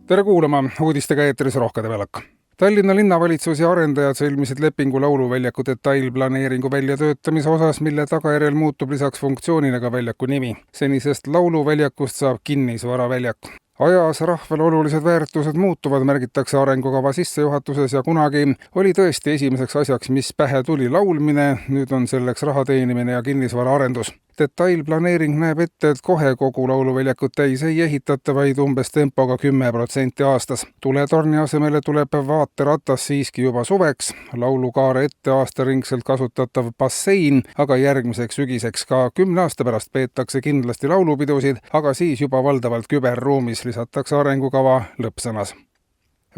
Tere kuulama, uudistega eetris Rohkede Välak. Tallinna linnavalitsus ja arendajad sõlmisid lepingu lauluväljaku detailplaneeringu väljatöötamise osas, mille tagajärjel muutub lisaks funktsioonile ka väljaku nimi. Senisest lauluväljakust saab kinnisvaraväljak. Ajas rahval olulised väärtused muutuvad, märgitakse arengukava sissejuhatuses ja kunagi oli tõesti esimeseks asjaks, mis pähe tuli laulmine, nüüd on selleks raha teenimine ja kinnisvara arendus. Detailplaneering näeb ette, et kohe kogu lauluväljakut täis ei ehitata, vaid umbes tempoga 10% aastas. Tuletorni asemele tuleb vaateratas siiski juba suveks, laulukaare ette aastaringselt kasutatav bassein, aga järgmiseks sügiseks ka 10 aasta pärast peetakse kindlasti laulupidusid, aga siis juba valdavalt küberruumis, lisatakse arengukava lõppsõnas.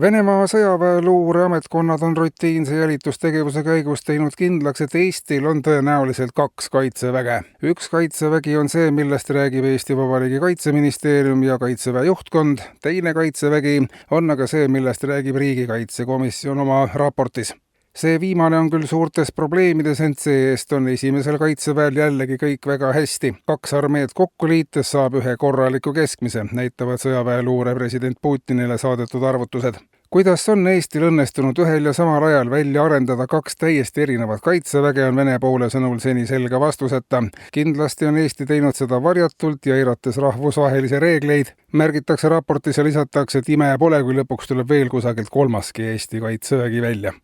Venemaa sõjaväeluureametkonnad on rutiinse jälitustegevuse käigus teinud kindlaks, et Eestil on tõenäoliselt 2 kaitseväge. Üks kaitsevägi on see, millest räägib Eesti Vabariigi Kaitseministeerium ja Kaitseväe juhtkond. Teine kaitsevägi on aga see, millest räägib Riigikaitsekomisjon oma raportis. See viimane on küll suurtes probleemides, ent see-eest on esimesel kaitseväel jällegi kõik väga hästi. 2 armeed kokku liites saab ühe korraliku keskmise, näitavad sõjaväeluure president Putinile saadetud arvutused. Kuidas on Eestil õnnestunud ühel ja samal ajal välja arendada 2 täiesti erinevat kaitseväge, on Vene poole sõnul seni selge vastuseta. Kindlasti on Eesti teinud seda varjatult ja eirates rahvusvahelisi reegleid. Märgitakse raportis ja lisatakse, et ime pole, kui lõpuks tuleb veel kusagilt 3. Eesti kaitsevägi välja.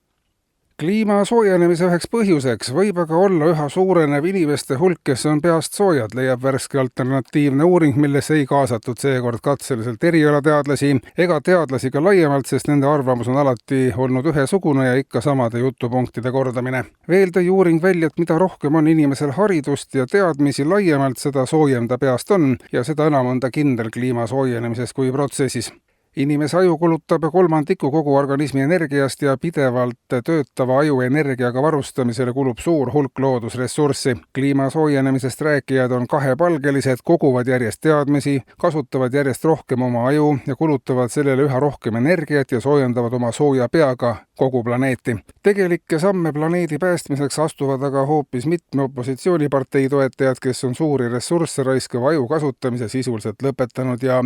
Kliima soojenemise üheks põhjuseks võib aga olla üha suurenev inimeste hulk, kes on peast soojad, leiab värske alternatiivne uuring, millesse ei kaasatud seekord katseliselt erialateadlasi ega teadlasi ka laiemalt, sest nende arvamus on alati olnud ühesugune ja ikka samade jutupunktide kordamine. Veel tõi uuring välja, et mida rohkem on inimesel haridust ja teadmisi laiemalt, seda soojem ta peast on ja seda enam on ta kindel kliima soojenemises kui protsessis. Inimese aju kulutab 1/3 kogu organismi energiast ja pidevalt töötava aju energiaga varustamisele kulub suur hulk loodusressurssi. Kliima soojenemisest rääkijad on kahepalgelised, koguvad järjest teadmisi, kasutavad järjest rohkem oma aju ja kulutavad sellele üha rohkem energiat ja soojendavad oma sooja peaga kogu planeeti. Tegelikke samme planeedi päästmiseks astuvad aga hoopis mitme opositsioonipartei toetajad, kes on suuri ressursse raiskava aju kasutamise sisuliselt lõpetanud ja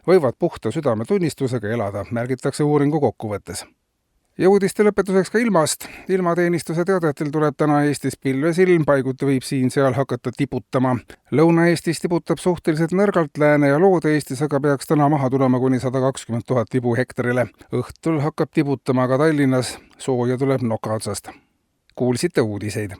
võivad puhta südametunnistusega elada, märgitakse uuringu kokkuvõttes. Ja uudiste lõpetuseks ka ilmast. Ilmateenistuse teadetel tuleb täna Eestis pilvesilm, paiguti võib siin-seal hakata tiputama. Lõuna-Eestis tiputab suhteliselt nõrgalt, Lääne- ja Loode-Eestis aga peaks täna maha tulema kuni 120 000 tibu hektarile. Õhtul hakkab tiputama ka Tallinnas, sooja tuleb noka otsast. Kuulsite uudiseid.